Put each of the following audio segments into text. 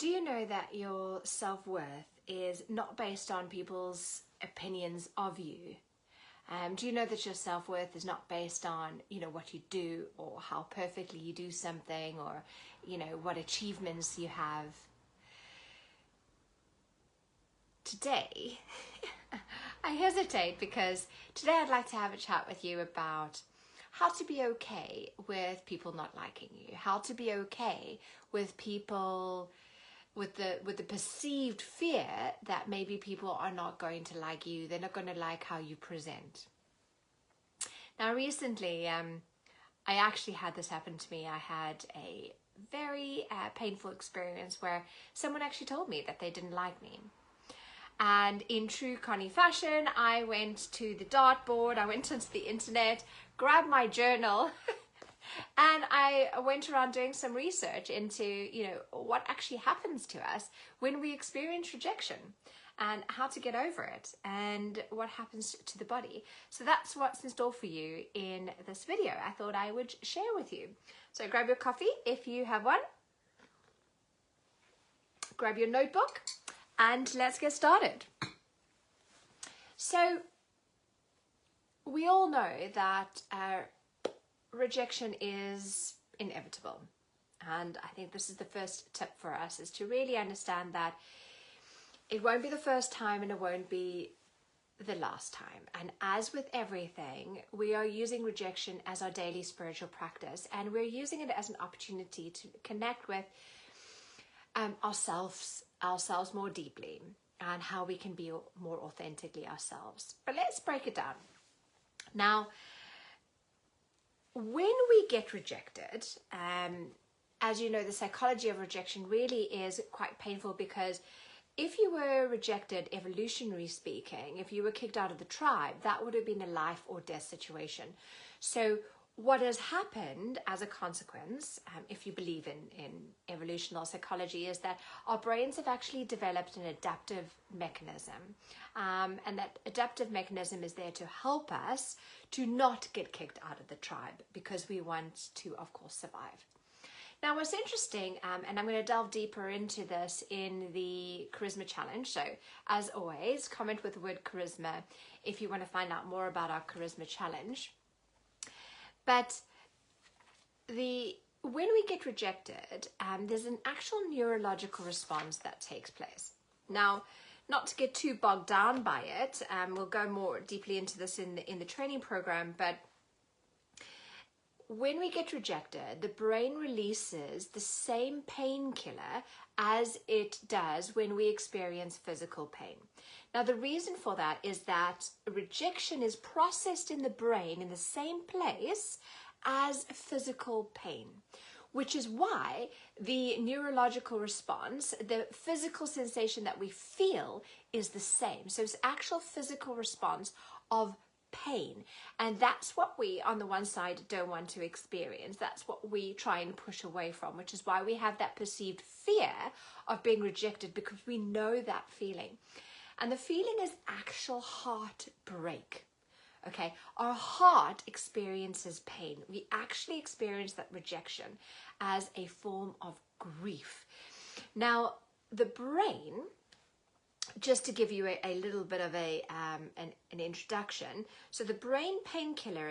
Do you know that your self-worth is not based on people's opinions of you? Do you know that your self-worth is not based on, what you do or how perfectly you do something or, what achievements you have? Today, I hesitate because today I'd like to have a chat with you about how to be okay with people not liking you, how to be okay with people with the perceived fear that maybe people are not going to like you, they're not going to like how you present. Now recently, I actually had this happen to me. I had a very painful experience where someone actually told me that they didn't like me. And in true Connie fashion, I went to the dartboard, I went onto the internet, grabbed my journal, and I went around doing some research into, what actually happens to us when we experience rejection and how to get over it and what happens to the body. So that's what's in store for you in this video. I thought I would share with you. So grab your coffee if you have one, grab your notebook, and let's get started. So we all know that rejection is inevitable. And I think this is the first tip for us, is to really understand that it won't be the first time and it won't be the last time. And as with everything, we are using rejection as our daily spiritual practice, and we're using it as an opportunity to connect with ourselves more deeply and how we can be more authentically ourselves. But let's break it down. Now, when we get rejected, as you know, the psychology of rejection really is quite painful, because if you were rejected, evolutionary speaking, if you were kicked out of the tribe, that would have been a life or death situation. So what has happened as a consequence, if you believe in evolutional psychology, is that our brains have actually developed an adaptive mechanism. And that adaptive mechanism is there to help us to not get kicked out of the tribe, because we want to, of course, survive. Now, what's interesting, and I'm going to delve deeper into this in the Charisma Challenge. So, as always, comment with the word charisma if you want to find out more about our Charisma Challenge. But when we get rejected, there's an actual neurological response that takes place. Now, not to get too bogged down by it, we'll go more deeply into this in the training program, but when we get rejected, the brain releases the same painkiller as it does when we experience physical pain. Now, the reason for that is that rejection is processed in the brain in the same place as physical pain, which is why the neurological response, the physical sensation that we feel, is the same. So it's actual physical response of pain, and that's what we on the one side don't want to experience. That's what we try and push away from, which is why we have that perceived fear of being rejected, because we know that feeling. And the feeling is actual heartbreak. Okay, our heart experiences pain. We actually experience that rejection as a form of grief. Now, the brain, just to give you a little bit of an introduction, so the brain painkiller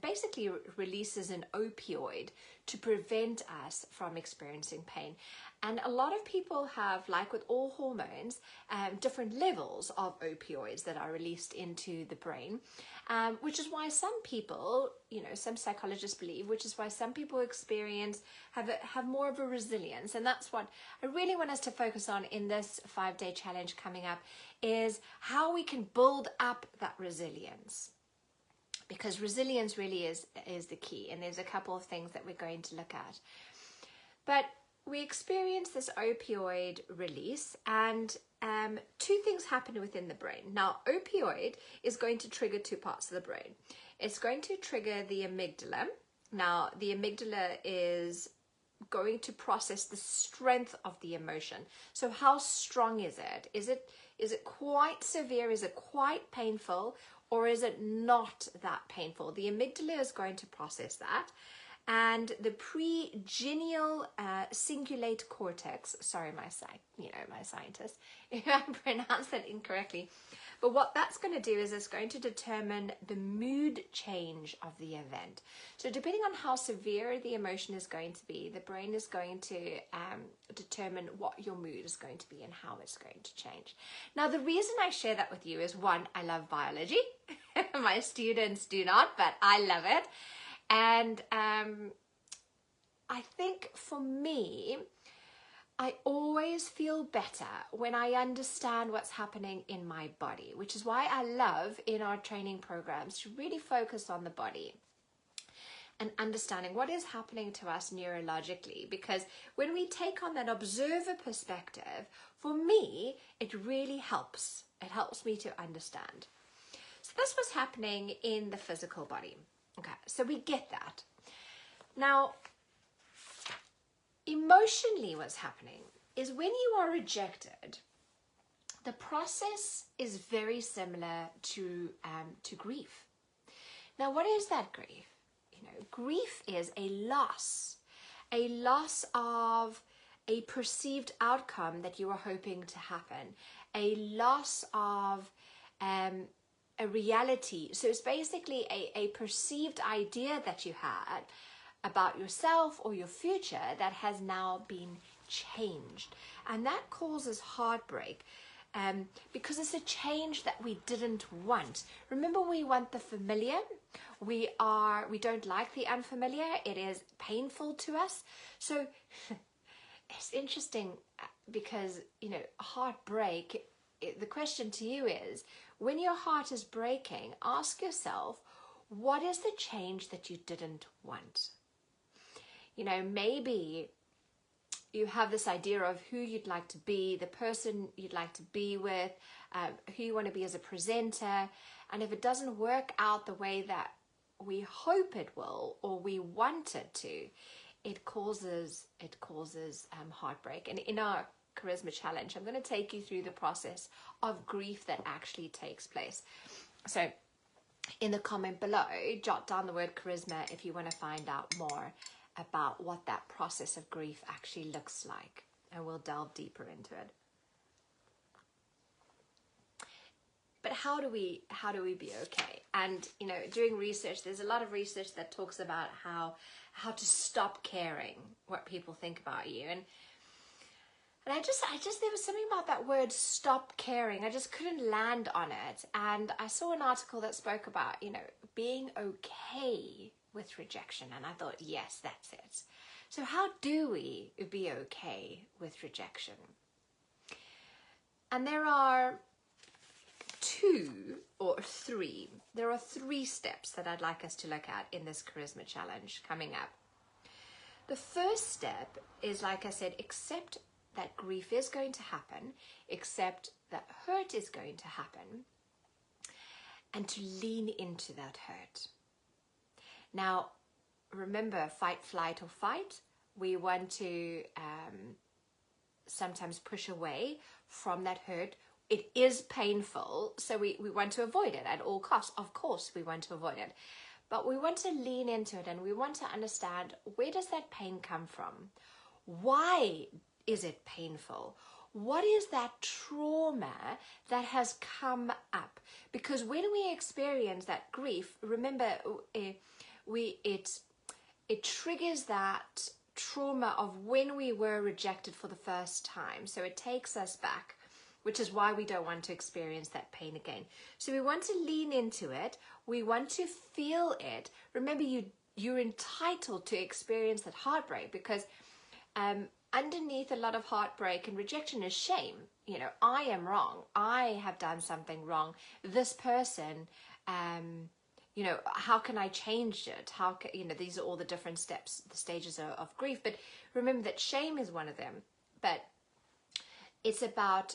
basically releases an opioid to prevent us from experiencing pain. And a lot of people have, like with all hormones, different levels of opioids that are released into the brain, which is why some people, some psychologists believe, which is why some people have more of a resilience. And that's what I really want us to focus on in this 5-day challenge coming up, is how we can build up that resilience. Because resilience really is the key. And there's a couple of things that we're going to look at. But we experience this opioid release, and two things happen within the brain. Now, opioid is going to trigger two parts of the brain. It's going to trigger the amygdala. Now, the amygdala is going to process the strength of the emotion. So how strong is it? Is it quite severe? Is it quite painful? Or is it not that painful? The amygdala is going to process that. and the pregeneal cingulate cortex. Sorry, my scientist, if I pronounce that incorrectly. But what that's going to do is it's going to determine the mood change of the event. So depending on how severe the emotion is going to be, the brain is going to determine what your mood is going to be and how it's going to change. Now, the reason I share that with you is, one, I love biology. My students do not, but I love it. And I think for me, I always feel better when I understand what's happening in my body, which is why I love in our training programs to really focus on the body and understanding what is happening to us neurologically. Because when we take on that observer perspective, for me, it really helps. It helps me to understand. So that's what's happening in the physical body. Okay, so we get that. Now, emotionally, what's happening is when you are rejected, the process is very similar to grief. Now, what is that grief? Grief is a loss of a perceived outcome that you were hoping to happen, a loss of a reality. So it's basically a perceived idea that you had about yourself or your future that has now been changed. And that causes heartbreak because it's a change that we didn't want. Remember, we want the familiar. We don't like the unfamiliar. It is painful to us. So it's interesting because, heartbreak, the question to you is, when your heart is breaking, ask yourself, what is the change that you didn't want? Maybe you have this idea of who you'd like to be, the person you'd like to be with, who you want to be as a presenter. And if it doesn't work out the way that we hope it will, or we want it to, it causes heartbreak. And in our Charisma Challenge, I'm going to take you through the process of grief that actually takes place. So in the comment below, jot down the word charisma if you want to find out more about what that process of grief actually looks like, and we'll delve deeper into it. But how do we be okay? And doing research, there's a lot of research that talks about how to stop caring what people think about you. And I just there was something about that word stop caring. I just couldn't land on it. And I saw an article that spoke about, being okay with rejection. And I thought, yes, that's it. So how do we be okay with rejection? And there are three steps that I'd like us to look at in this Charisma Challenge coming up. The first step is, like I said, accept that grief is going to happen, accept that hurt is going to happen, and to lean into that hurt. Now, remember, fight, flight, or fight. We want to sometimes push away from that hurt. It is painful, so we want to avoid it at all costs. Of course, we want to avoid it. But we want to lean into it, and we want to understand, where does that pain come from? Why is it painful? What is that trauma that has come up? Because when we experience that grief, remember, it triggers that trauma of when we were rejected for the first time. So it takes us back, which is why we don't want to experience that pain again. So we want to lean into it. We want to feel it. Remember, you're entitled to experience that heartbreak, because underneath a lot of heartbreak and rejection is shame. I am wrong. I have done something wrong. This person, how can I change it? How can, these are all the different steps, the stages of grief. But remember that shame is one of them. But it's about,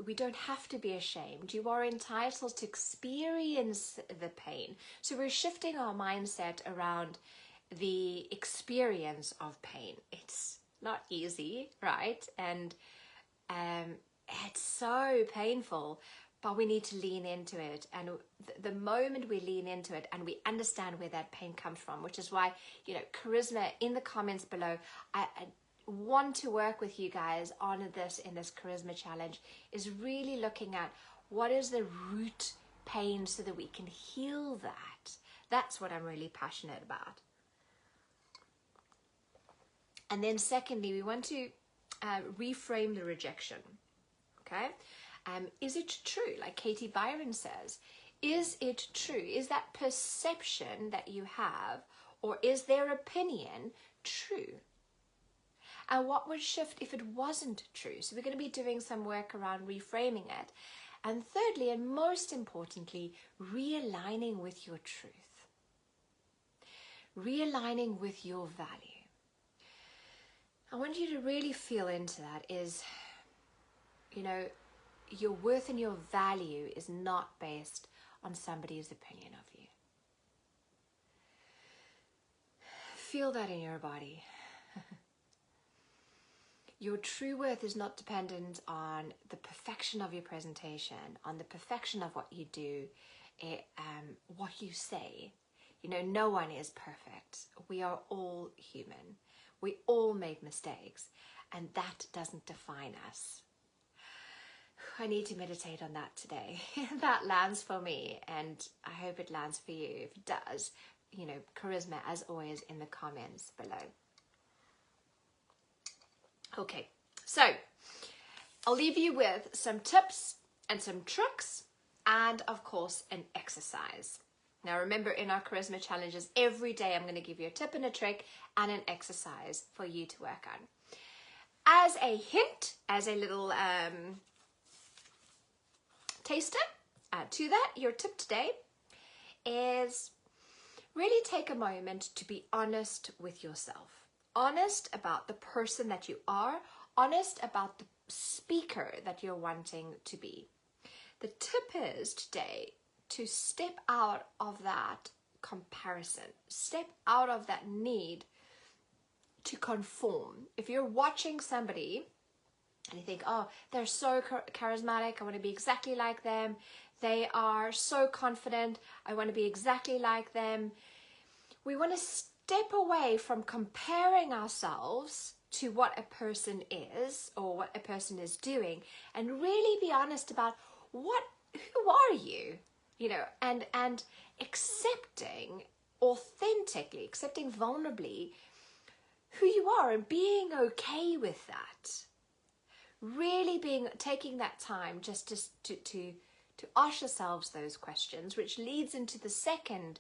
we don't have to be ashamed. You are entitled to experience the pain. So we're shifting our mindset around the experience of pain. It's not easy, right? And it's so painful, but we need to lean into it. And the moment we lean into it and we understand where that pain comes from, which is why, you know, charisma, in the comments below, I want to work with you guys on this in this charisma challenge, is really looking at what is the root pain so that we can heal that. That's what I'm really passionate about. And then secondly, we want to reframe the rejection. Okay, is it true? Like Katie Byron says, is it true? Is that perception that you have, or is their opinion true? And what would shift if it wasn't true? So we're going to be doing some work around reframing it. And thirdly, and most importantly, realigning with your truth. Realigning with your value. I want you to really feel into that is, you know, your worth and your value is not based on somebody's opinion of you. Feel that in your body. Your true worth is not dependent on the perfection of your presentation, on the perfection of what you do, what you say. You know, no one is perfect. We are all human. We all make mistakes, and that doesn't define us. I need to meditate on that today. That lands for me, and I hope it lands for you. If it does, you know, charisma as always in the comments below. Okay, so I'll leave you with some tips and some tricks, and of course an exercise. Now remember, in our charisma challenges, every day I'm going to give you a tip and a trick and an exercise for you to work on. As a hint, as a little taster to that, your tip today is really take a moment to be honest with yourself. Honest about the person that you are, honest about the speaker that you're wanting to be. The tip is today to step out of that comparison, step out of that need to conform. If you're watching somebody and you think, oh, they're so charismatic, I want to be exactly like them. They are so confident, I want to be exactly like them. We want to step away from comparing ourselves to what a person is or what a person is doing, and really be honest about who are you? You know, and accepting authentically, accepting vulnerably who you are and being okay with that. Really taking that time just to ask yourselves those questions, which leads into the second,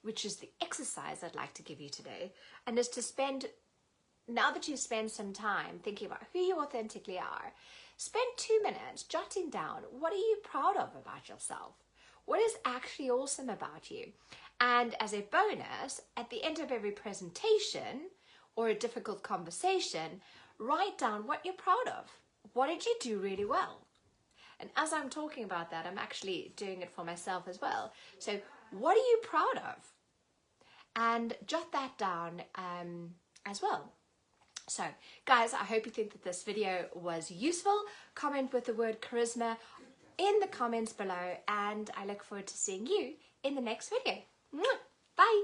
which is the exercise I'd like to give you today, and is to spend, now that you've spent some time thinking about who you authentically are, spend 2 minutes jotting down, what are you proud of about yourself? What is actually awesome about you? And as a bonus, at the end of every presentation or a difficult conversation, write down what you're proud of. What did you do really well? And as I'm talking about that, I'm actually doing it for myself as well. So what are you proud of? And jot that down as well. So guys, I hope you think that this video was useful. Comment with the word charisma in the comments below, and I look forward to seeing you in the next video. Bye.